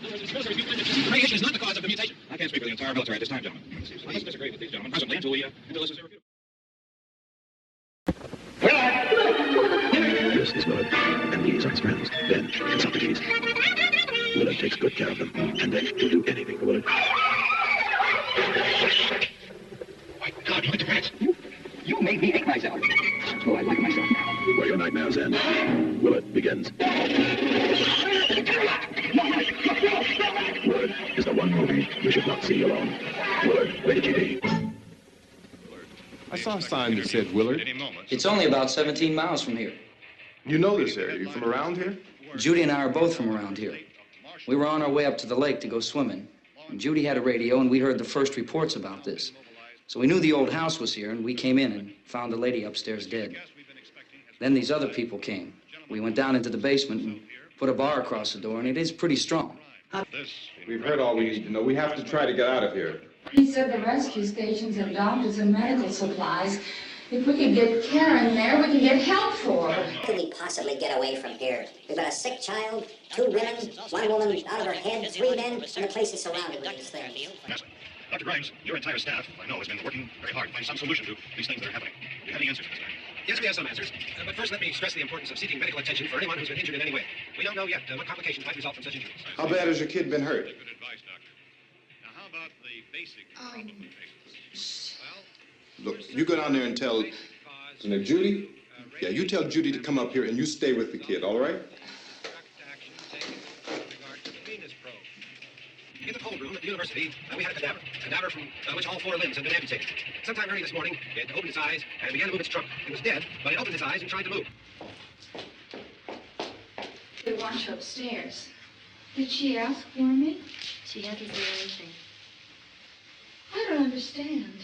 Radiation is not the cause of the mutation. I can't speak for the entire military at this time, gentlemen. I must disagree with these gentlemen presently until this is irrefutable. This is Willard, and these are his friends, Ben and Socrates. Willard takes good care of them, and Ben will do anything for Willard. My God, look at the rats. You made me hate myself. Oh, I like myself now. Where your nightmares end, Willard begins. Willard is the one movie you should not see alone. Willard, rated GD. I saw a sign that said Willard. It's only about 17 miles from here. You know this area. You from around here? Judy and I are both from around here. We were on our way up to the lake to go swimming. And Judy had a radio, and we heard the first reports about this. So we knew the old house was here, and we came in and found the lady upstairs dead. Then these other people came. We went down into the basement and put a bar across the door, and it is pretty strong. We've heard all we need to know. We have to try to get out of here. He said the rescue stations have doctors and medical supplies. If we could get Karen there, we could get help for her. How could we possibly get away from here? We've got a sick child, 2 women, 1 woman out of her head, 3 men, and the place is surrounded with these things. Dr. Grimes, your entire staff, I know, has been working very hard to find some solution to these things that are happening. Do you have any answers, Mr. Yes, we have some answers. But first, let me stress the importance of seeking medical attention for anyone who's been injured in any way. We don't know yet what complications might result from such injuries. How bad has your kid been hurt? Good advice, Doctor. Now, how about the basic treatment patients? Look, you go down there and tell... Judy? Yeah, you tell Judy to come up here and you stay with the kid, all right? In the cold room at the university, we had a cadaver from which all 4 limbs had been amputated. Sometime early this morning, it opened its eyes and began to move its trunk. It was dead, but it opened its eyes and tried to move. They want you upstairs. Did she ask for me? She hasn't said anything. I don't understand.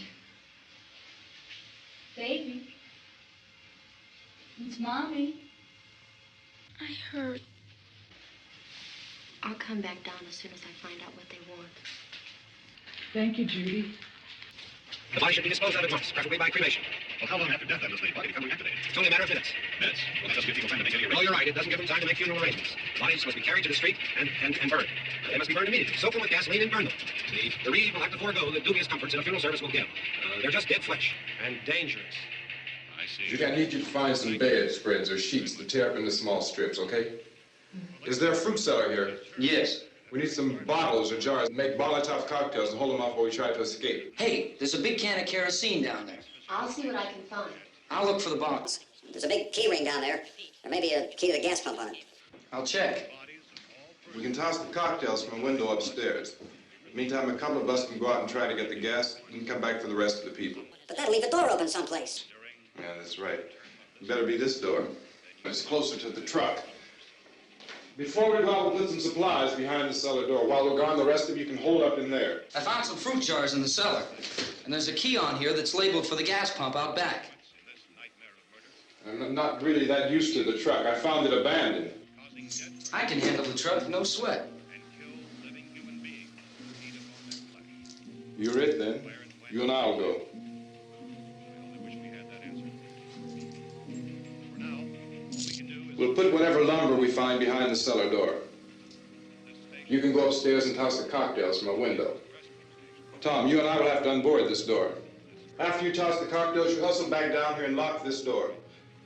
Baby. It's Mommy. I heard. I'll come back down as soon as I find out what they want. Thank you, Judy. The body should be disposed of at once, preferably by cremation. Well, how long after death does the body become reactivated? It's only a matter of minutes. Minutes? Well, that doesn't give people time to make any arrangements. Oh, you're right. It doesn't give them time to make funeral arrangements. Bodies must be carried to the street and burned. They must be burned immediately. Soak them with gasoline and burn them. The bereaved will have to forego the dubious comforts that a funeral service will give. They're just dead flesh and dangerous. I see. Judy, I need you to find some bedspreads or sheets to tear up into small strips, okay? Is there a fruit cellar here? Yes. We need some bottles or jars to make Molotov cocktails and hold them off while we try to escape. Hey, there's a big can of kerosene down there. I'll see what I can find. I'll look for the box. There's a big key ring down there. There may be a key to the gas pump on it. I'll check. We can toss the cocktails from a window upstairs. Meantime, a couple of us can go out and try to get the gas and come back for the rest of the people. But that'll leave the door open someplace. Yeah, that's right. It better be this door. It's closer to the truck. Before we go, we'll put some supplies behind the cellar door. While we're gone, the rest of you can hold up in there. I found some fruit jars in the cellar. And there's a key on here that's labeled for the gas pump out back. I'm not really that used to the truck. I found it abandoned. I can handle the truck, no sweat. You're it, then. You and I'll go. We'll put whatever lumber we find behind the cellar door. You can go upstairs and toss the cocktails from a window. Tom, you and I will have to unboard this door. After you toss the cocktails, you hustle back down here and lock this door.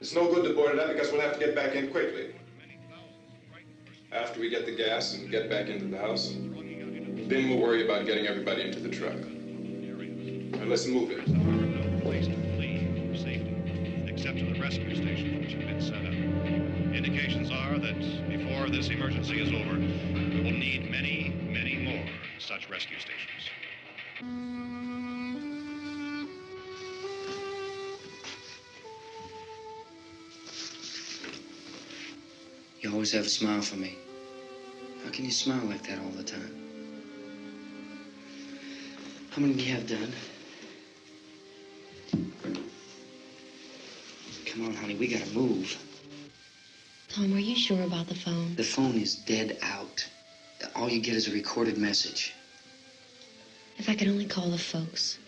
It's no good to board it up because we'll have to get back in quickly. After we get the gas and get back into the house, then we'll worry about getting everybody into the truck. Now let's move it. No place to flee for safety, except to the rescue stations which have been set up. Indications are that before this emergency is over, we will need many, many more such rescue stations. You always have a smile for me. How can you smile like that all the time? How many do you have done? Come on, honey, we gotta move. Tom, are you sure about the phone? The phone is dead out. All you get is a recorded message. If I could only call the folks.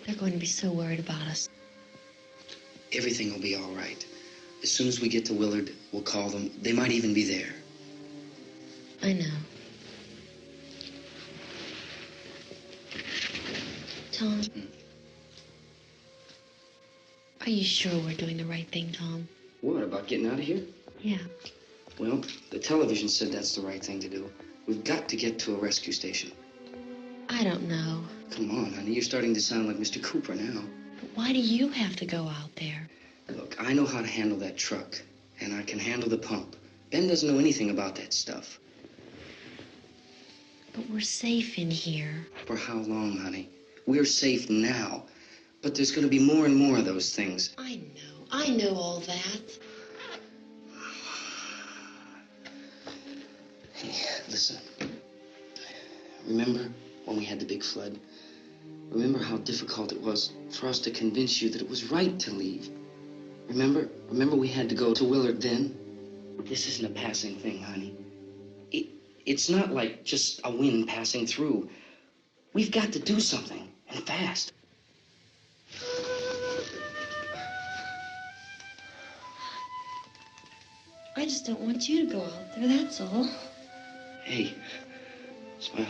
They're going to be so worried about us. Everything will be all right. As soon as we get to Willard, we'll call them. They might even be there. I know. Tom? Are you sure we're doing the right thing, Tom? What, about getting out of here? Yeah. Well, the television said that's the right thing to do. We've got to get to a rescue station. I don't know. Come on, honey, you're starting to sound like Mr. Cooper now. But why do you have to go out there? Look, I know how to handle that truck, and I can handle the pump. Ben doesn't know anything about that stuff. But we're safe in here. For how long, honey? We're safe now. But there's going to be more and more of those things. I know all that. Hey, listen. Remember when we had the big flood? Remember how difficult it was for us to convince you that it was right to leave? Remember we had to go to Willard then? This isn't a passing thing, honey. It's not like just a wind passing through. We've got to do something, and fast. I just don't want you to go out there, that's all. Hey, Smiley.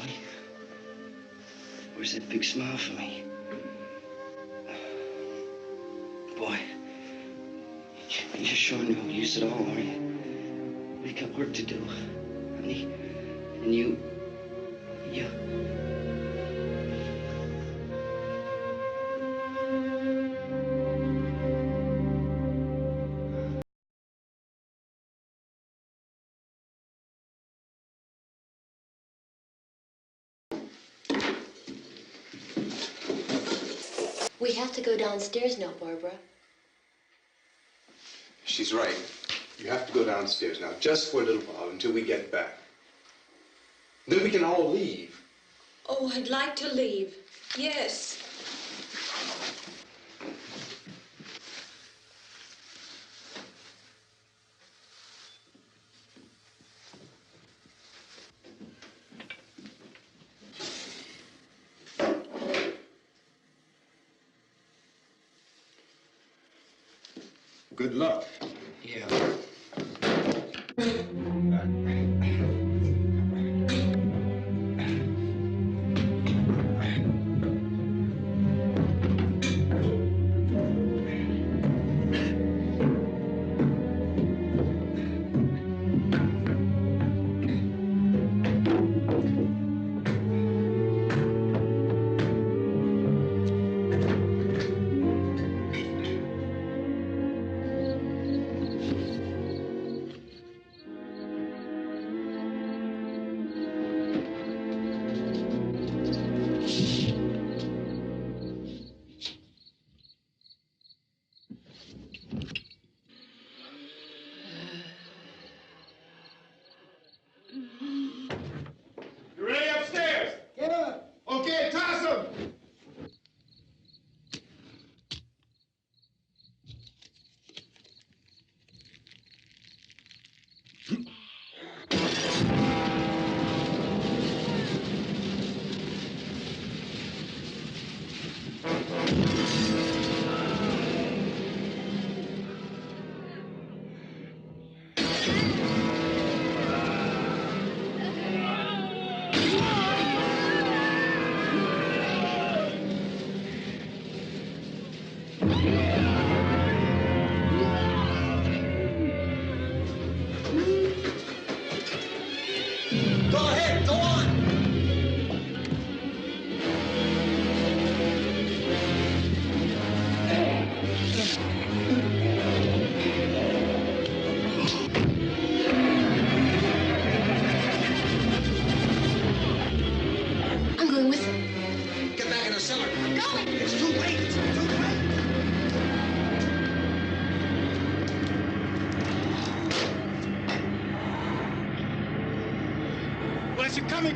Where's that big smile for me? Boy, you're showing no use at all, aren't you? We've got work to do, honey. And you... We have to go downstairs now, Barbara. She's right. You have to go downstairs now, just for a little while, until we get back. Then we can all leave. Oh, I'd like to leave. Yes. Good luck. Yeah.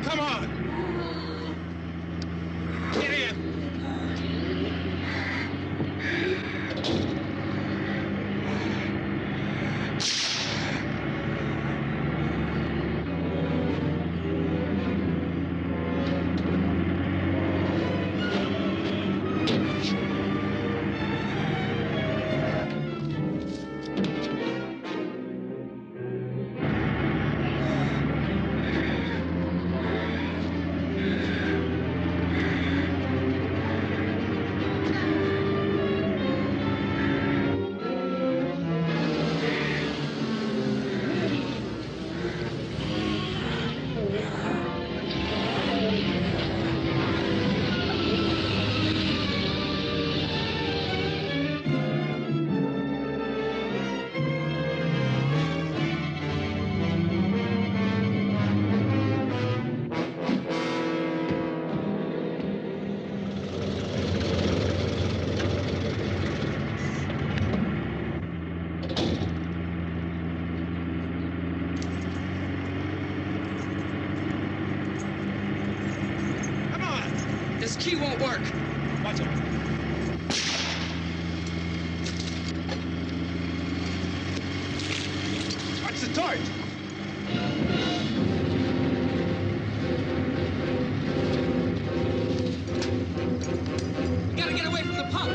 Come on! Get in! key won't work. Watch it. Watch the torch. We gotta get away from the pump.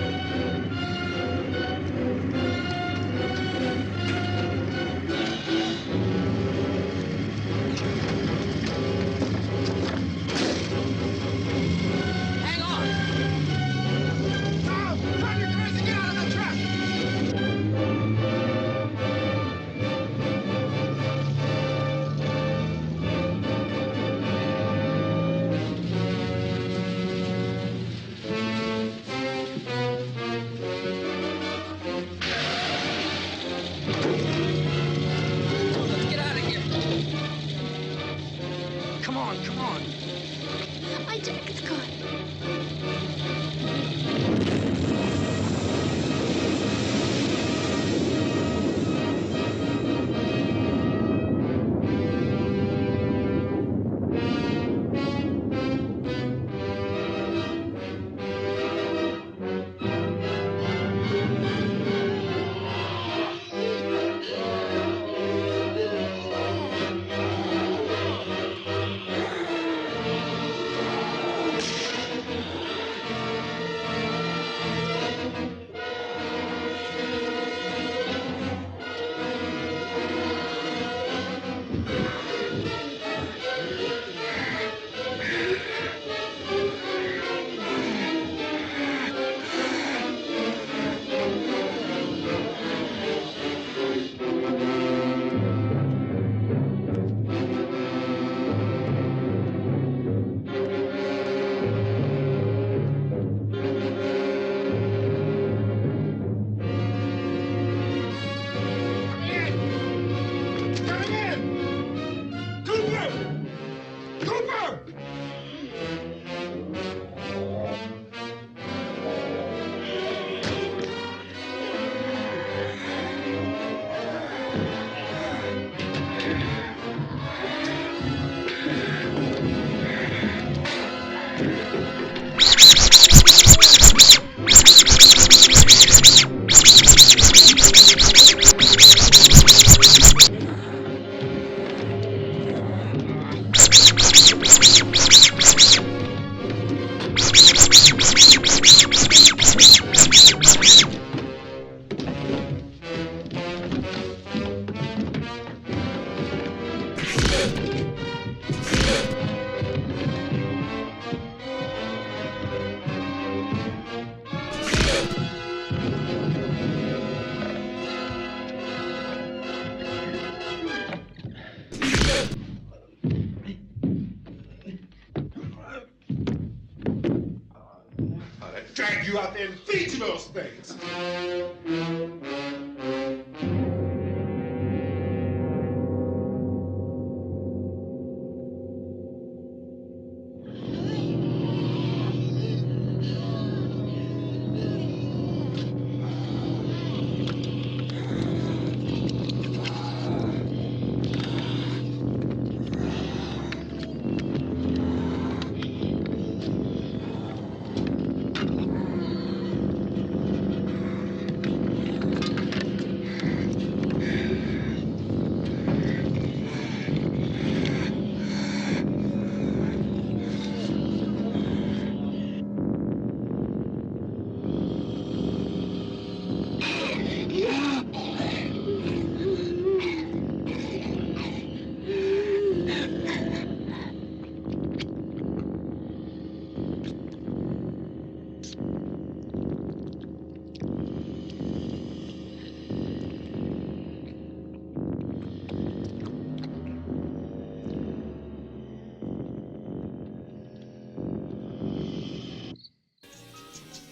Drag you out there and feed you those things.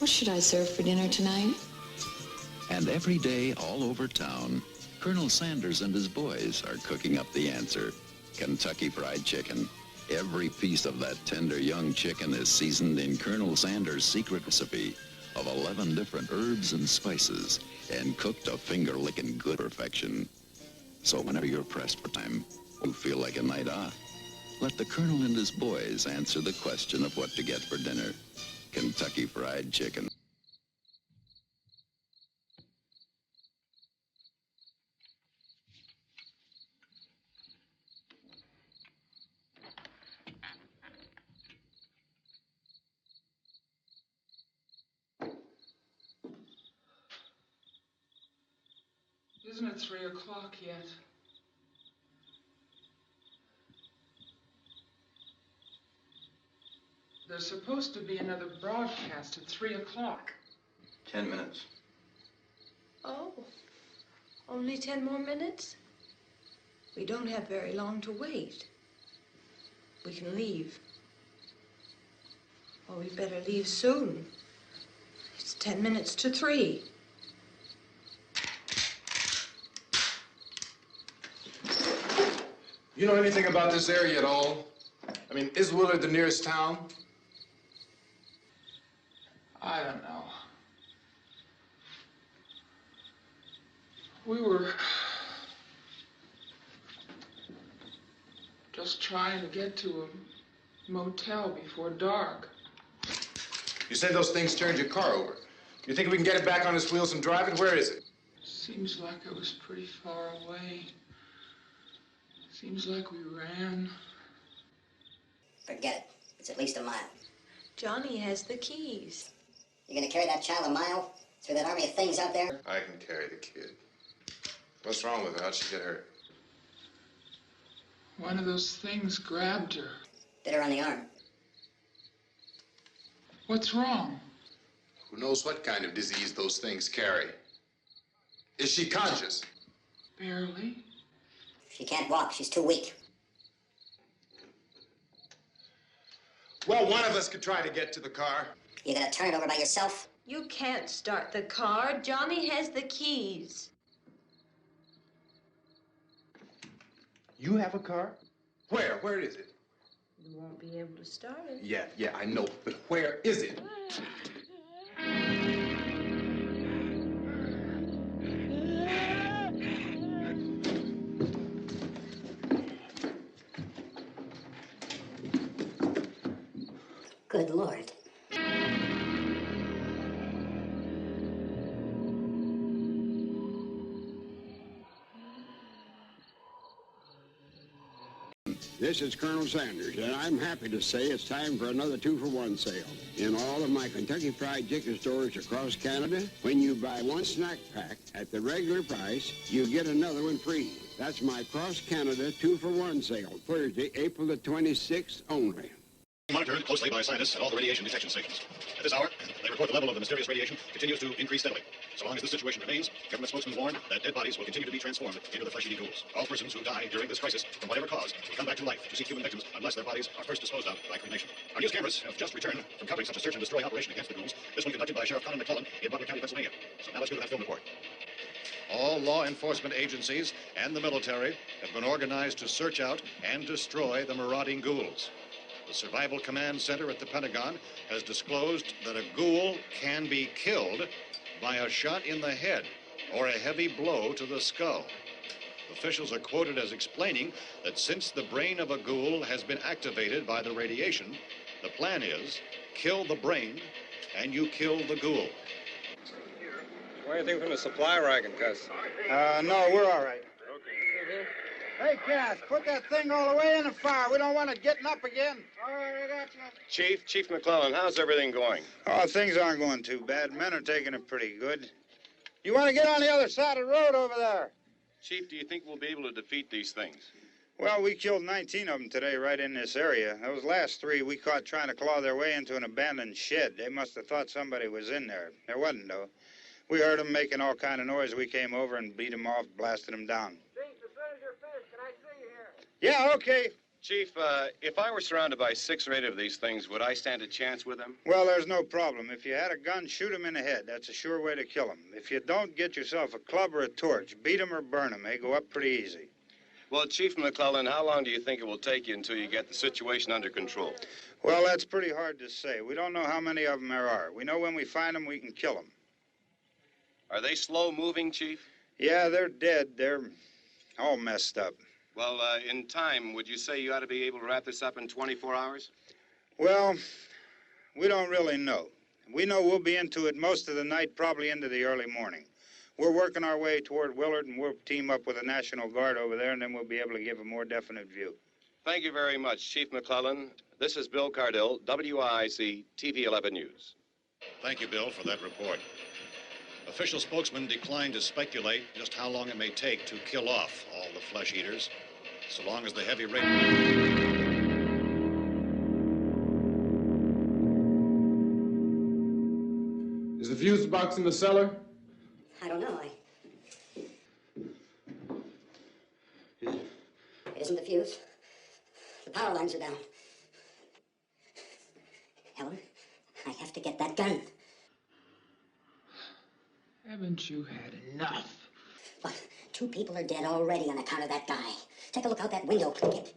What should I serve for dinner tonight? And every day all over town, Colonel Sanders and his boys are cooking up the answer. Kentucky Fried Chicken. Every piece of that tender young chicken is seasoned in Colonel Sanders' secret recipe of 11 different herbs and spices and cooked to finger-licking good perfection. So whenever you're pressed for time, you feel like a night off, let the Colonel and his boys answer the question of what to get for dinner. Kentucky Fried Chicken. Isn't it 3 o'clock yet? There's supposed to be another broadcast at 3 o'clock. 10 minutes. Oh, only 10 more minutes? We don't have very long to wait. We can leave. Oh, we better leave soon. It's 10 minutes to 3. You know anything about this area at all? I mean, is Willard the nearest town? I don't know. We were just trying to get to a motel before dark. You said those things turned your car over. You think we can get it back on its wheels and drive it? Where is it? Seems like it was pretty far away. Seems like we ran. Forget it. It's at least a mile. Johnny has the keys. You gonna carry that child a mile through that army of things out there? I can carry the kid. What's wrong with her? How'd she get hurt? One of those things grabbed her. Bit her on the arm. What's wrong? Who knows what kind of disease those things carry? Is she conscious? Barely. She can't walk. She's too weak. Well, one of us could try to get to the car. You gonna turn it over by yourself? You can't start the car. Johnny has the keys. You have a car? Where? Where is it? You won't be able to start it. Yeah, I know. But where is it? Good Lord. This is Colonel Sanders, and I'm happy to say it's time for another 2-for-1 sale. In all of my Kentucky Fried Chicken stores across Canada, when you buy one snack pack at the regular price, you get another one free. That's my cross-Canada 2-for-1 sale, Thursday, April the 26th only. Monitored closely by scientists at all the radiation detection stations. At this hour, they report the level of the mysterious radiation continues to increase steadily. So long as this situation remains, government spokesmen warn that dead bodies will continue to be transformed into the flesh-eating ghouls. All persons who die during this crisis, from whatever cause, will come back to life to seek human victims unless their bodies are first disposed of by cremation. Our news cameras have just returned from covering such a search and destroy operation against the ghouls, this one conducted by Sheriff Colin McClellan in Butler County, Pennsylvania. So now let's go to that film report. All law enforcement agencies and the military have been organized to search out and destroy the marauding ghouls. The Survival Command Center at the Pentagon has disclosed that a ghoul can be killed by a shot in the head or a heavy blow to the skull. Officials are quoted as explaining that since the brain of a ghoul has been activated by the radiation, the plan is kill the brain and you kill the ghoul. Want anything from the supply wagon, Cuz? No, we're all right. Hey, Cass, put that thing all the way in the fire. We don't want it getting up again. All right, I got you. Chief McClellan, how's everything going? Oh, things aren't going too bad. Men are taking it pretty good. You want to get on the other side of the road over there? Chief, do you think we'll be able to defeat these things? Well, we killed 19 of them today right in this area. Those last 3 we caught trying to claw their way into an abandoned shed. They must have thought somebody was in there. There wasn't, though. We heard them making all kind of noise. We came over and beat them off, blasted them down. Yeah, okay. Chief, if I were surrounded by 6 or 8 of these things, would I stand a chance with them? Well, there's no problem. If you had a gun, shoot them in the head. That's a sure way to kill them. If you don't, get yourself a club or a torch. Beat them or burn them. They go up pretty easy. Well, Chief McClellan, how long do you think it will take you until you get the situation under control? Well, that's pretty hard to say. We don't know how many of them there are. We know when we find them, we can kill them. Are they slow-moving, Chief? Yeah, they're dead. They're all messed up. Well, in time, would you say you ought to be able to wrap this up in 24 hours? Well, we don't really know. We know we'll be into it most of the night, probably into the early morning. We're working our way toward Willard, and we'll team up with the National Guard over there, and then we'll be able to give a more definite view. Thank you very much, Chief McClellan. This is Bill Cardill, WIC TV 11 News. Thank you, Bill, for that report. Official spokesman declined to speculate just how long it may take to kill off all the flesh eaters, so long as the heavy rain... Is the fuse box in the cellar? I don't know. It isn't the fuse. The power lines are down. Helen, I have to get that gun. Haven't you had enough? What? 2 people are dead already on account of that guy. Take a look out that window, kid.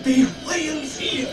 be whales here.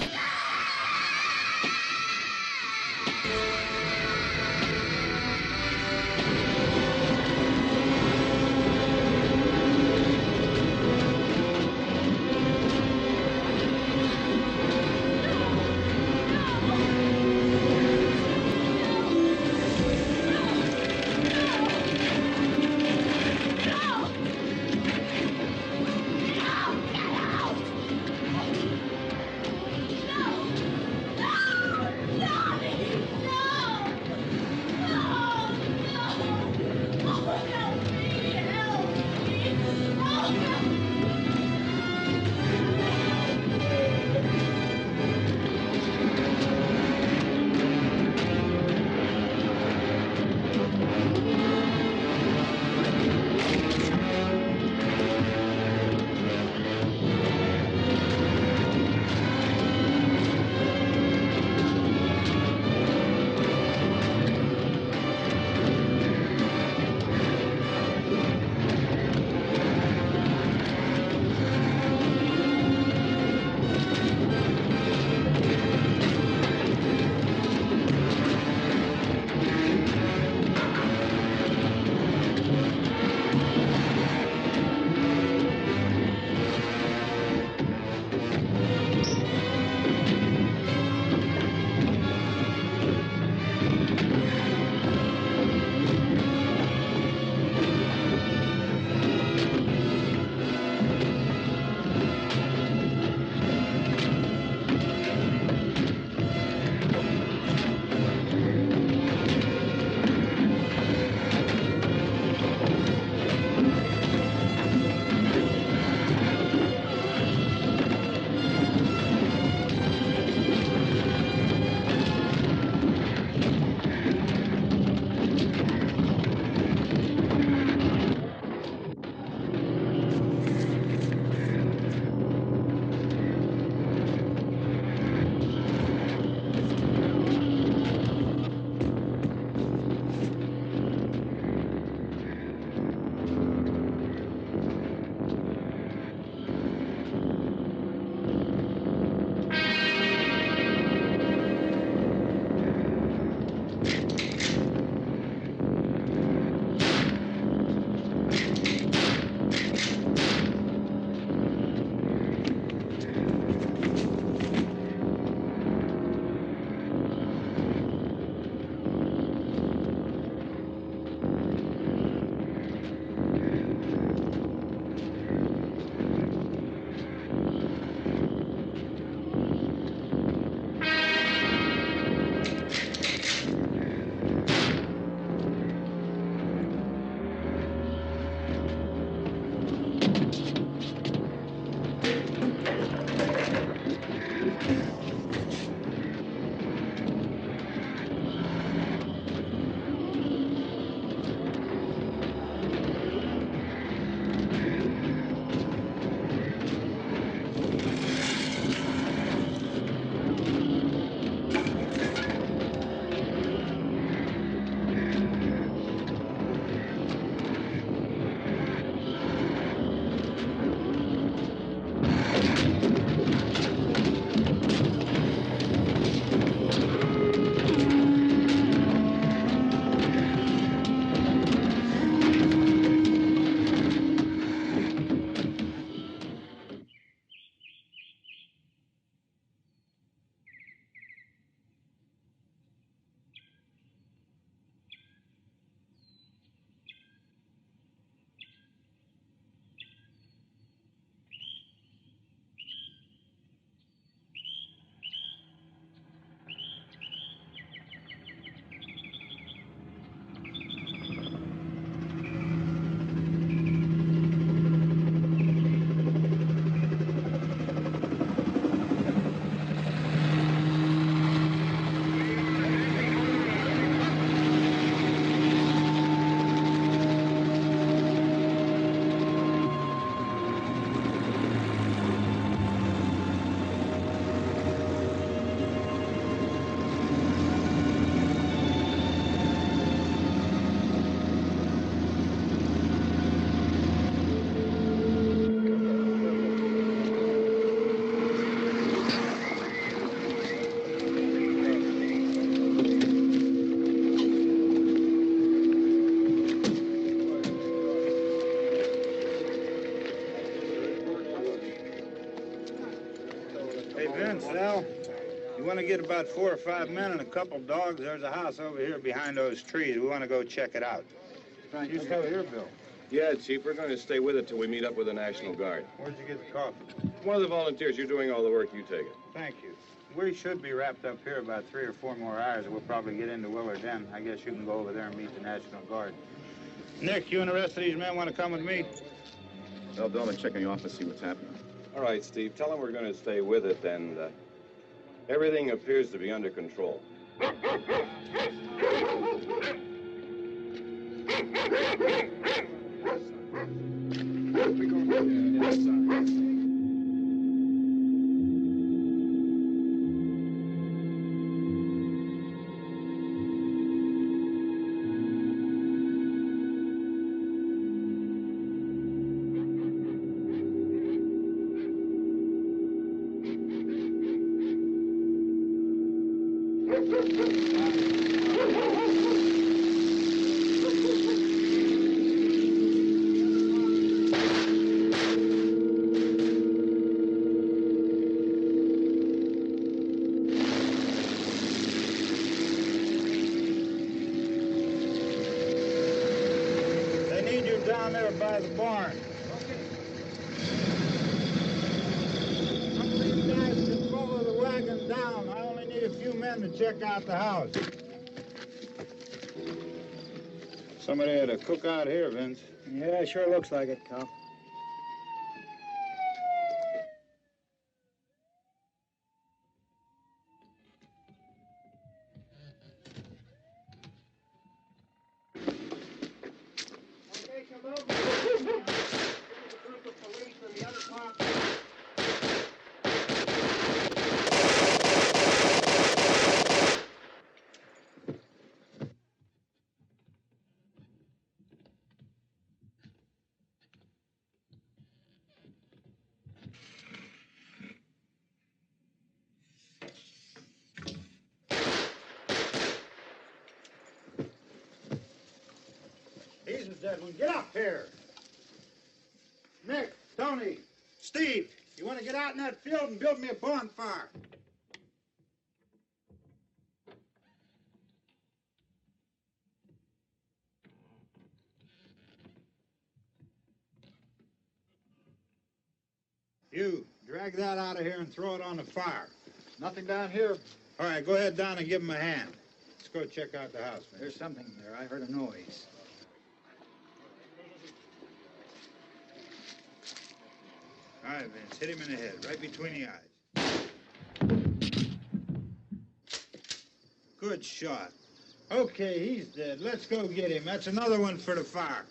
Vince, Al, you want to get about 4 or 5 men and a couple dogs? There's a house over here behind those trees. We want to go check it out. You stay here, Bill. Yeah, Chief, we're going to stay with it till we meet up with the National Guard. Where'd you get the coffee? One of the volunteers. You're doing all the work. You take it. Thank you. We should be wrapped up here about 3 or 4 more hours. We'll probably get into Willard then. I guess you can go over there and meet the National Guard. Nick, you and the rest of these men want to come with me? Well, Bill, I'm checking the office, see what's happening. All right, Steve. Tell them we're going to stay with it, and everything appears to be under control. Down there by the barn. Some of these guys can follow the wagon down. I only need a few men to check out the house. Somebody had a cookout here, Vince. Yeah, sure looks like it, Cal. He's a dead one. Get up here. Nick, Tony, Steve, you want to get out in that field and build me a bonfire? You, drag that out of here and throw it on the fire. Nothing down here. All right, go ahead down and give him a hand. Let's go check out the house, man. There's something there. I heard a noise. All right, Vince, hit him in the head, right between the eyes. Good shot. Okay, he's dead. Let's go get him. That's another one for the fire.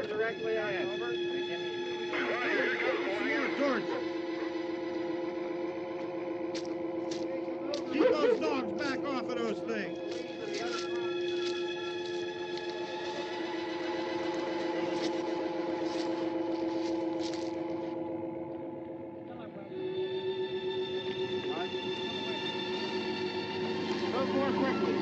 Directly on over. Keep those dogs back off of those things. Go more quickly.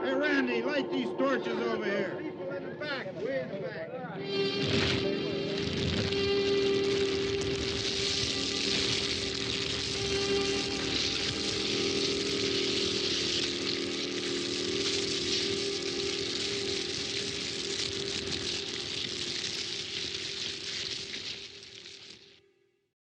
Hey, Randy, light these torches over here.